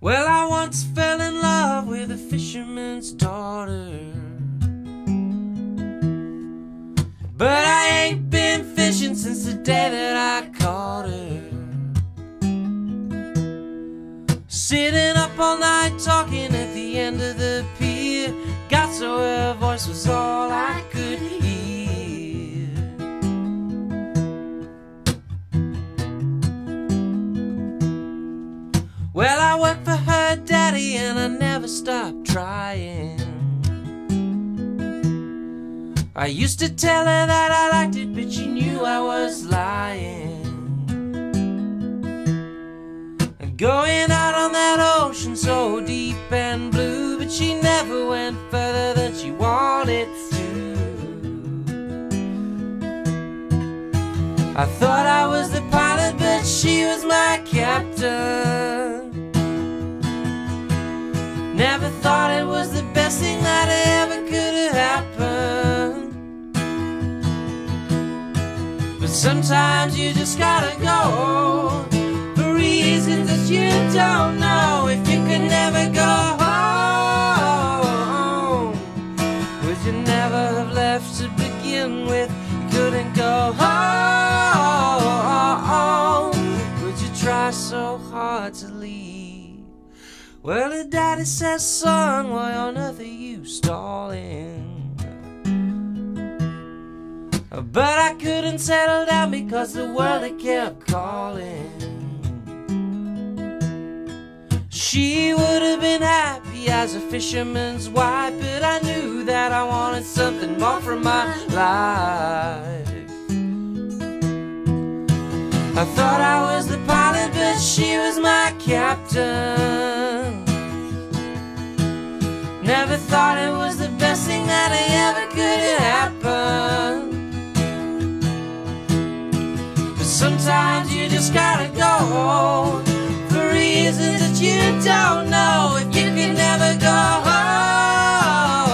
Well, I once fell in love with a fisherman's daughter, but I ain't been fishing since the day that I caught her. Sitting up all night talking at the end of the pier, got so her voice was all I could hear. Well, I worked for her daddy and I never stopped trying. I used to tell her that I liked it, but she knew I was lying. Going out on that ocean so deep and blue, but she never went further than she wanted to. I thought I was the pilot, but she was my captain. Never thought it was the best thing that ever could have happened. But sometimes you just gotta go for reasons that you don't know. If you could never go home, would you never have left to begin with? You couldn't go home, would you try so hard to leave? Well, her daddy says, son, why on earth are you stalling? But I couldn't settle down because the world it kept calling. She would have been happy as a fisherman's wife, but I knew that I wanted something more from my life. I thought I was the pilot, but she was my captain. Never thought it was the best thing that ever could have happened. But sometimes you just gotta go for reasons that you don't know. If you could never go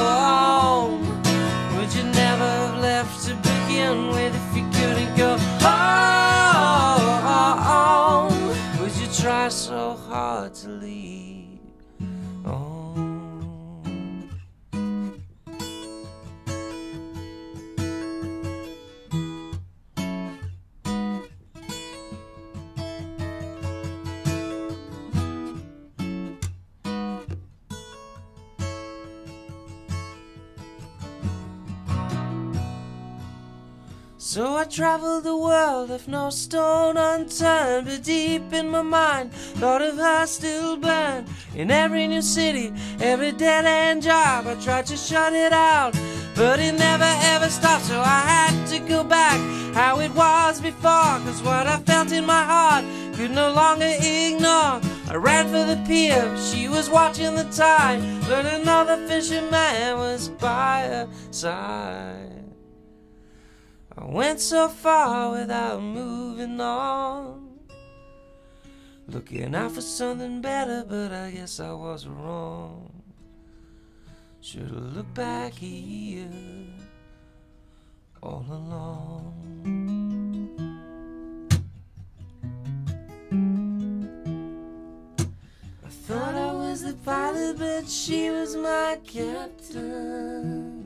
home, would you never have left to begin with? If you couldn't go home, would you try so hard to leave? Oh. So I traveled the world, left no stone unturned, but deep in my mind, thought of her still burned. In every new city, every dead-end job, I tried to shut it out, but it never ever stopped. So I had to go back how it was before, cause what I felt in my heart could no longer ignore. I ran for the pier, she was watching the tide, but another fisherman was by her side. I went so far without moving on, looking out for something better, but I guess I was wrong. Should've looked back here all along. I thought I was the pilot, but she was my captain.